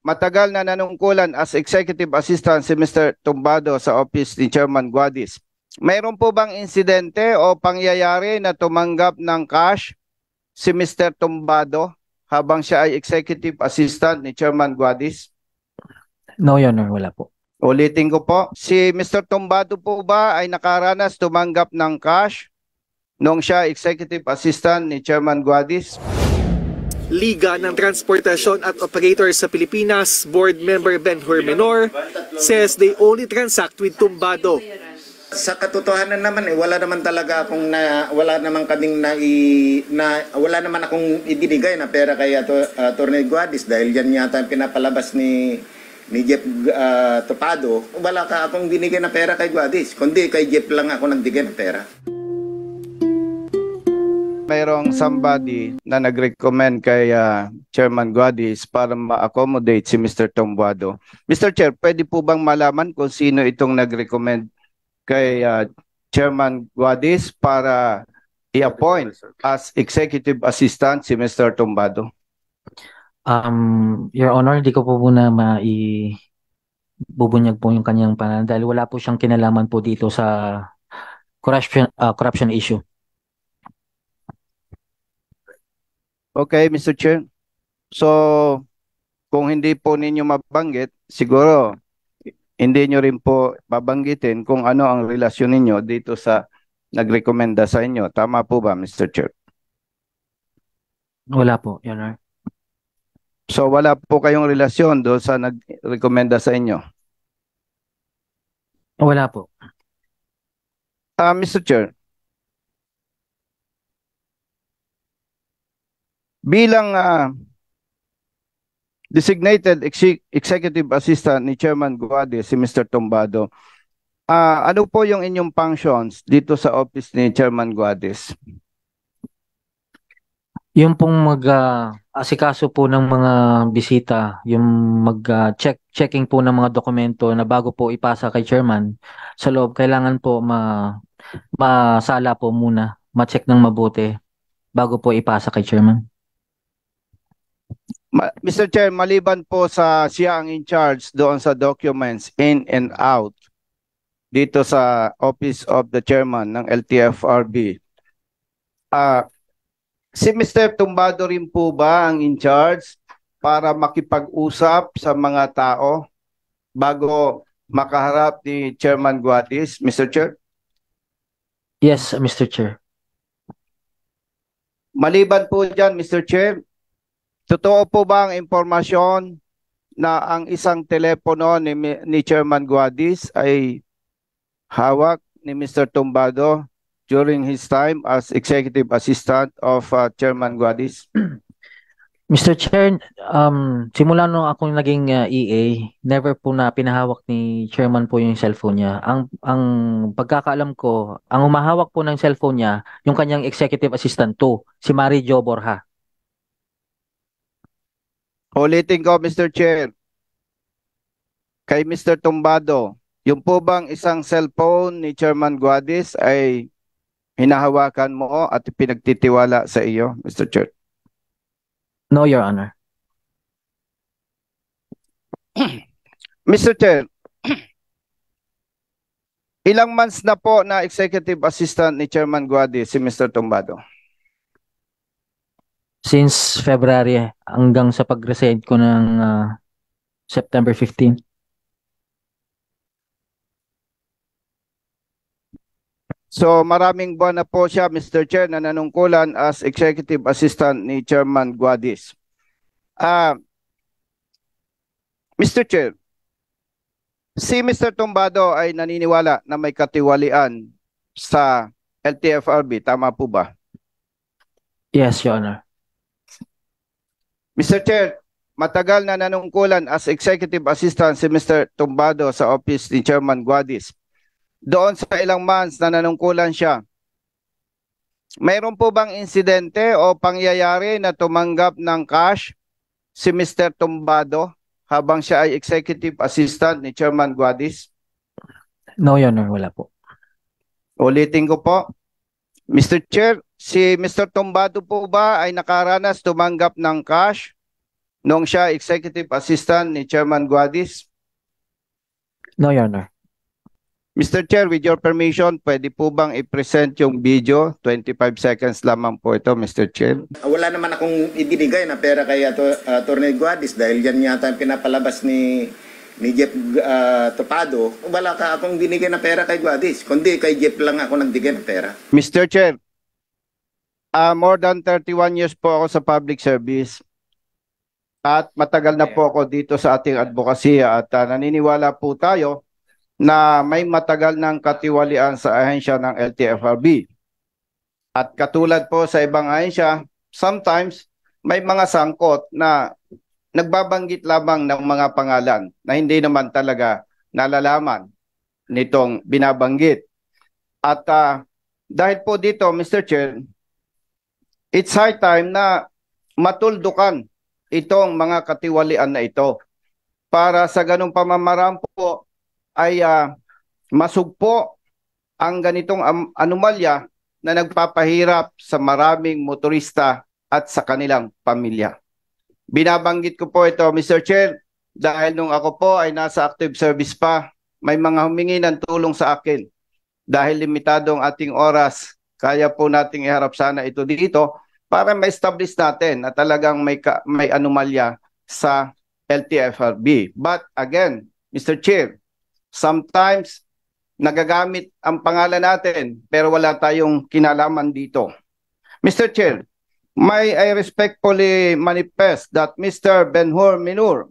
matagal na nanungkulan as executive assistant si Mr. Tumbado sa office ni Chairman Guadis. Mayroon po bang insidente o pangyayari na tumanggap ng cash si Mr. Tumbado habang siya ay executive assistant ni Chairman Guadis? No, Your Honor, wala po. Ulitin ko po, si Mr. Tumbado po ba ay nakaranas tumanggap ng cash nung siya executive assistant ni Chairman Guadis? Liga ng Transportasyon at Operators sa Pilipinas Board Member Ben Menor says they only transact with Tumbado. Sa katotohanan naman wala naman talaga akong wala naman kaming wala naman akong ibinigay na pera kay Attorney Guadis dahil yan yata ang pinapalabas ni Jeff Topado. Wala ka akong binigay na pera kay Guadis, kundi kay Jeff lang ako nagbigay ng pera. Mayroong somebody na nag-recommend kay Chairman Guadis para ma-accommodate si Mr. Tumbado. Mr. Chair, pwede po bang malaman kung sino itong nag-recommend kay Chairman Guadis para i-appoint as executive assistant si Mr. Tumbado? Your Honor, hindi ko po muna bubunyag po yung kanyang pangalan dahil wala po siyang kinalaman po dito sa corruption issue. Okay, Mr. Chair. So, kung hindi po ninyo mabanggit, siguro hindi nyo rin po babanggitin kung ano ang relasyon ninyo dito sa nagrekomenda sa inyo. Tama po ba, Mr. Chair? Wala po, Your Honor. So, wala po kayong relasyon doon sa nagrekomenda sa inyo? Wala po. Mr. Chair, bilang designated executive assistant ni Chairman Guadis, si Mr. Tumbado, ano po yung inyong functions dito sa office ni Chairman Guadis? Yung pong asikaso po ng mga bisita, yung checking po ng mga dokumento na bago po ipasa kay chairman sa loob, kailangan po masala po muna, ma-check ng mabuti bago po ipasa kay chairman. Mr. Chair, maliban po sa siya ang in charge doon sa documents in and out dito sa Office of the Chairman ng LTFRB, si Mr. Tumbado rin po ba ang in charge para makipag-usap sa mga tao bago makaharap ni Chairman Guadis, Mr. Chair? Yes, Mr. Chair. Maliban po dyan, Mr. Chair, totoo po ba ang impormasyon na ang isang telepono ni Chairman Guadis ay hawak ni Mr. Tumbado during his time as executive assistant of Chairman Guadis? Mr. Chair, simula nung akong naging EA, never po na pinahawak ni chairman po yung cellphone niya. Ang pagkakaalam ko, ang umahawak po ng cellphone niya, yung kanyang executive assistant to, si Mary Jo Borja. Ulitin ko, Mr. Chair. Kay Mr. Tumbado, yung po bang isang cellphone ni Chairman Guadis ay hinahawakan mo at pinagtitiwala sa iyo, Mr. Chair? No, Your Honor. Mr. Chair, ilang months na po na executive assistant ni Chairman Guadis si Mr. Tumbado? Since February hanggang sa pag-resign ko ng September 15. So maraming buwan na po siya, Mr. Chair, na nanungkulan as executive assistant ni Chairman Guadis. Mr. Chair, si Mr. Tumbado ay naniniwala na may katiwalian sa LTFRB, tama po ba? Yes, Your Honor. Mr. Chair, matagal na nanungkulan as executive assistant si Mr. Tumbado sa office ni Chairman Guadis. Doon sa ilang months na nanungkulan siya, mayroon po bang insidente o pangyayari na tumanggap ng cash si Mr. Tumbado habang siya ay executive assistant ni Chairman Guadis? No, Your Honor, wala po. Ulitin ko po. Mr. Chair, si Mr. Tumbado po ba ay nakaranas tumanggap ng cash Noong siya executive assistant ni Chairman Guadis? No, Your Honor. Mr. Chair, with your permission, pwede po bang i-present yung video? 25 seconds lamang po ito, Mr. Chair. Wala naman akong ibinigay na pera kay Atty. Guadis dahil yan yata ang pinapalabas ni Jeff Topado. Wala ka akong binigay na pera kay Guadis, kundi kay Jeff lang ako nagbigay ng pera. Mr. Chair, more than 31 years po ako sa public service at matagal na po ako dito sa ating advokasya at naniniwala po tayo na may matagal ng katiwalian sa ahensya ng LTFRB. At katulad po sa ibang ahensya, sometimes may mga sangkot na nagbabanggit lamang ng mga pangalan na hindi naman talaga nalalaman nitong binabanggit. At dahil po dito, Mr. Chair, it's high time na matuldukan itong mga katiwalian na ito para sa ganung pamamaraan po ay masugpo ang ganitong anomalya na nagpapahirap sa maraming motorista at sa kanilang pamilya. Binabanggit ko po ito, Mr. Chair, dahil nung ako po ay nasa active service pa, may mga humingi ng tulong sa akin. Dahil limitado ang ating oras, kaya po nating iharap sana ito dito para ma-establish natin na talagang may anomalya sa LTFRB. But again, Mr. Chair, sometimes nagagamit ang pangalan natin pero wala tayong kinalaman dito. Mr. Chair, may I respectfully manifest that Mr. Ben-Hur Minur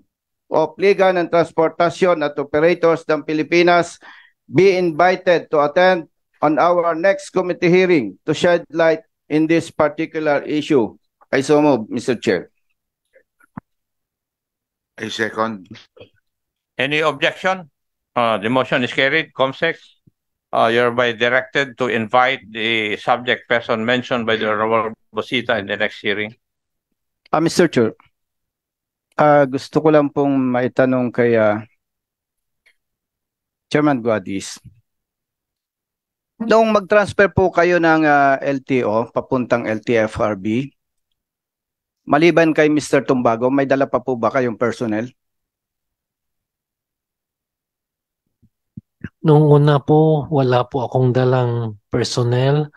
of Liga ng Transportasyon at Operators ng Pilipinas be invited to attend on our next committee hearing to shed light in this particular issue. I so move, Mr. Chair. I second. Any objection? The motion is carried. Comsec, you're by directed to invite the subject person mentioned by the Honorable Bosita in the next hearing. Mr. Chair, gusto ko lang pong maitanong kay Chairman Guadis. Noong mag-transfer po kayo ng LTO papuntang LTFRB, maliban kay Mr. Tumbago, may dala pa po ba kayong personnel? Nung una po, wala po akong dalang personnel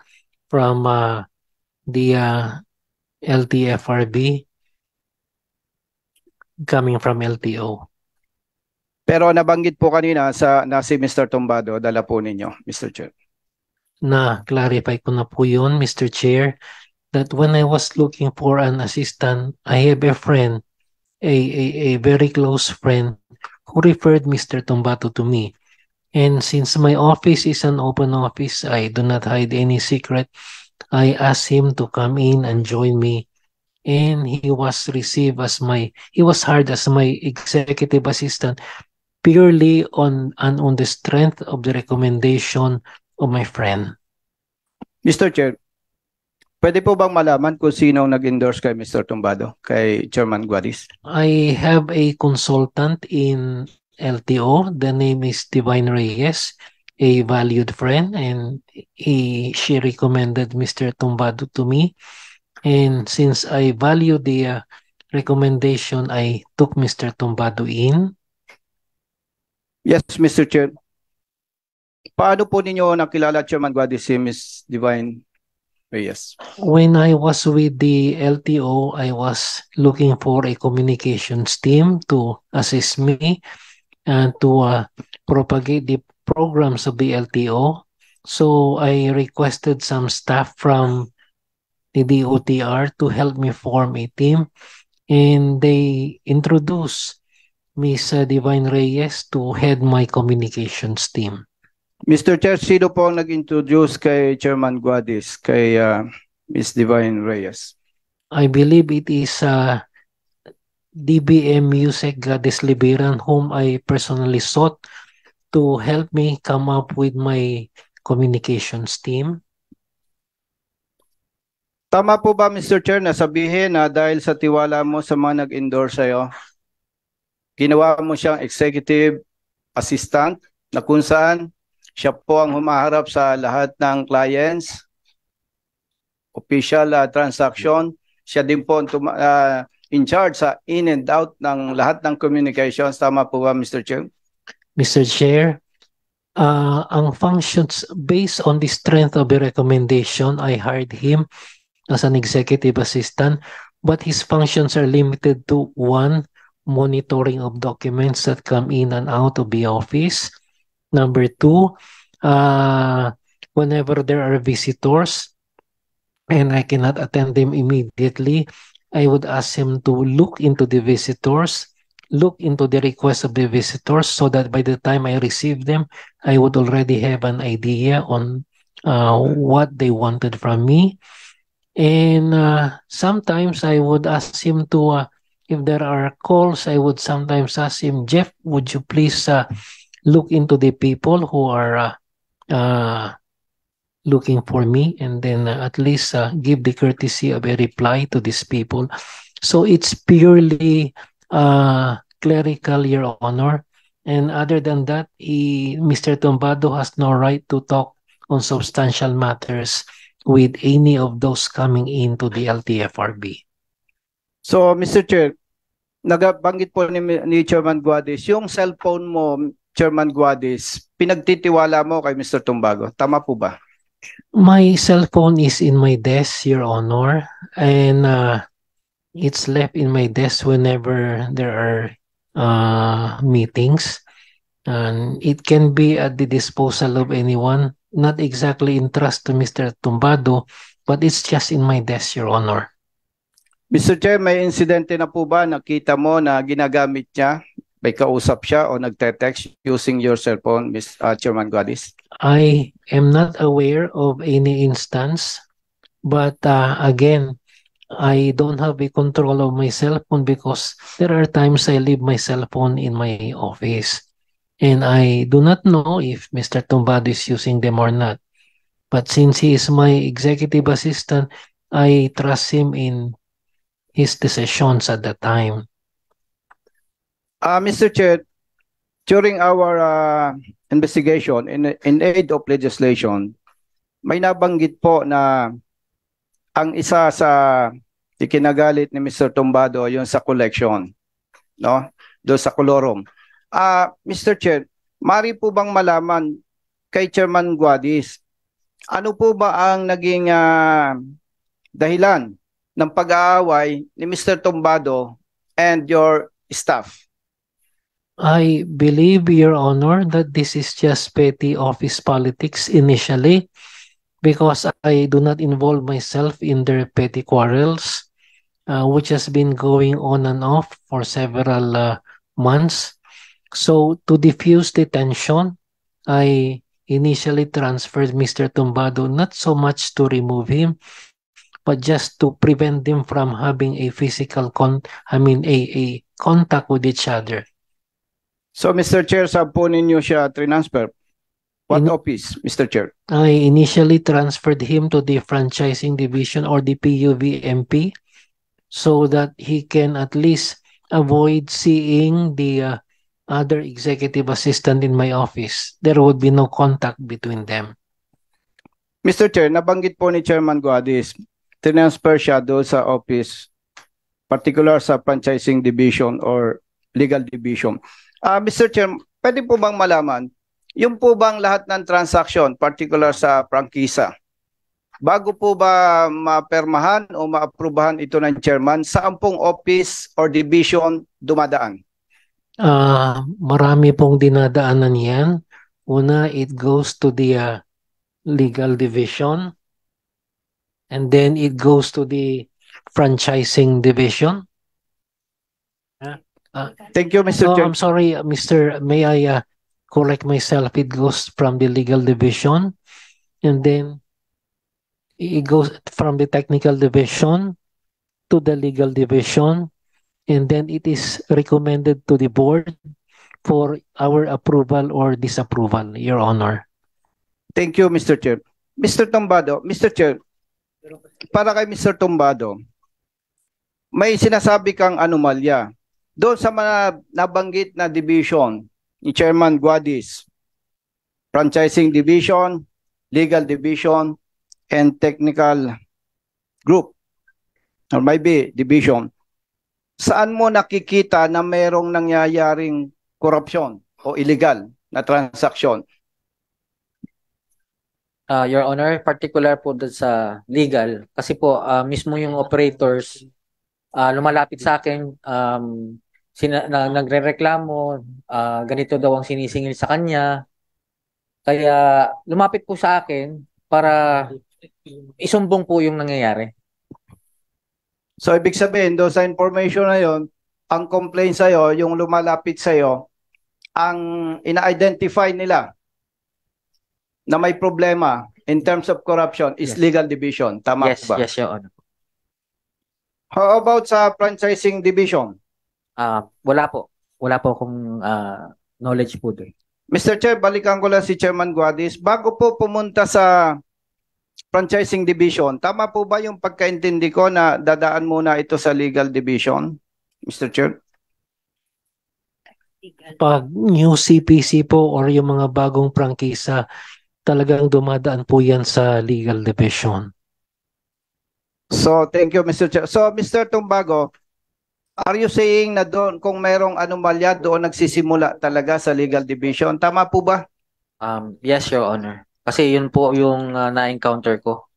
from the LTFRB coming from LTO. Pero nabanggit po kanina na si Mr. Tumbado, dala po ninyo, Mr. Chair. Na-clarify ko na po yun, Mr. Chair, that when I was looking for an assistant, I have a friend, a very close friend, who referred Mr. Tumbato to me. And since my office is an open office, I do not hide any secret. I asked him to come in and join me. And he was hired as my executive assistant purely on the strength of the recommendation of my friend. Mr. Chair, pwede po bang malaman kung sino nag-endorse kay Mr. Tumbado, kay Chairman Guadis? I have a consultant in LTO. The name is Divine Reyes, a valued friend, and she recommended Mr. Tumbado to me. And since I value the recommendation, I took Mr. Tumbado in. Yes, Mr. Chair. Paano po ninyo nakilala, Chairman Guadis, si Ms. Divine Reyes? When I was with the LTO, I was looking for a communications team to assist me and to propagate the programs of the LTO. So I requested some staff from the DOTR to help me form a team, and they introduced Ms. Divine Reyes to head my communications team. Mr. Chair, sino po ang nag-introduce kay Chairman Guadis, kay Ms. Divine Reyes? I believe it is DBM Music Gladys Liberan, whom I personally sought to help me come up with my communications team. Tama po ba, Mr. Chair, na sabihin na dahil sa tiwala mo sa mga nag-endorse sa'yo, ginawa mo siyang executive assistant na kung saan siya po ang humaharap sa lahat ng clients, official transaction, siya din po ang in charge sa in and out ng lahat ng communications. Tama po ba, Mr. Chair? Mr. Chair, ang functions based on the strength of the recommendation, I hired him as an executive assistant, but his functions are limited to one, monitoring of documents that come in and out of the office. Number two, whenever there are visitors and I cannot attend them immediately, I would ask him to look into the visitors, look into the requests of the visitors, so that by the time I receive them, I would already have an idea on what they wanted from me. And sometimes I would ask him to, if there are calls, I would sometimes ask him, Jeff, would you please look into the people who are looking for me, and then at least give the courtesy of a reply to these people. So it's purely clerical, Your Honor. And other than that, Mr. Tumbado has no right to talk on substantial matters with any of those coming into the LTFRB. So, Mr. Chair, nagabanggit po ni Chairman Guadis, yung cellphone mo, Chairman Guadis, pinagtitiwala mo kay Mr. Tumbago. Tama po ba? My cell phone is in my desk, Your Honor, and it's left in my desk whenever there are meetings. And it can be at the disposal of anyone, not exactly in trust to Mr. Tumbado, but it's just in my desk, Your Honor. Mr. Chair, may insidente na po ba nakita mo na ginagamit niya, may kausap siya o nagte-text using your cellphone, Chairman Guadis? I am not aware of any instance, but again, I don't have a control of my cell phone because there are times I leave my cell phone in my office. And I do not know if Mr. Tumbado is using them or not. But since he is my executive assistant, I trust him in his decisions at the time. Mr. Chair, during our investigation in aid of legislation, may nabanggit po na ang isa sa ikinagalit ni Mr. Tumbado yung sa collection, no? Doon sa kolorom. Mr. Chair, mari po bang malaman kay Chairman Guadis, ano po ba ang naging dahilan ng pag-aaway ni Mr. Tumbado and your staff? I believe, Your Honor, that this is just petty office politics initially because I do not involve myself in their petty quarrels, which has been going on and off for several months. So to diffuse the tension, I initially transferred Mr. Tumbado not so much to remove him, but just to prevent them from having a physical a contact with each other. So, Mr. Chair, saan po ninyo siya transfer? What office, Mr. Chair? I initially transferred him to the franchising division or the PUVMP so that he can at least avoid seeing the other executive assistant in my office. There would be no contact between them. Mr. Chair, nabanggit po ni Chairman Guadis, transfer siya doon sa office, particular sa franchising division or legal division. Mr. Chair, pwede po bang malaman, yung po bang lahat ng transaction, particular sa prangkisa, bago po ba mapermahan o maaprubahan ito ng chairman, saan pong office or division dumadaan? Marami pong dinadaanan yan. Una, it goes to the legal division, and then it goes to the franchising division. Thank you, Mr. Chair. I'm sorry, Mr. May I correct myself? It goes from the legal division, and then it goes from the technical division to the legal division, and then it is recommended to the board for our approval or disapproval, Your Honor. Thank you, Mr. Chair. Mr. Tumbado, Mr. Chair, para kay Mr. Tumbado, may sinasabi kang anomalya. Doon sa mga nabanggit na division ni Chairman Guadis, franchising division, legal division, and technical group, or maybe division, saan mo nakikita na merong nangyayaring korupsyon o illegal na transaksyon? Your Honor, particular po dun sa legal, kasi po mismo yung operators lumalapit sa akin, nagrereklamo, ganito daw ang sinisingil sa kanya. Kaya lumapit po sa akin para isumbong po yung nangyayari. So ibig sabihin, doon sa information na yon, ang complaint sa'yo, yung lumalapit sa'yo, ang ina-identify nila na may problema in terms of corruption is Yes. legal division. Tama Yes, ba? yes, Your Honor. How about sa franchising division? Wala po. Wala po akong knowledge po doon. Mr. Chair, balikan ko lang si Chairman Guadis. Bago po pumunta sa franchising division, tama po ba yung pagkaintindi ko na dadaan muna ito sa legal division, Mr. Chair? Pag new CPC po or yung mga bagong prangkisa, talagang dumadaan po yan sa legal division. So, thank you, Mr. Chair. So, Mr. Tumbago, are you saying na doon kung merong anomalya doon nagsisimula talaga sa legal division? Tama po ba? Yes, Your Honor. Kasi yun po yung na-encounter ko.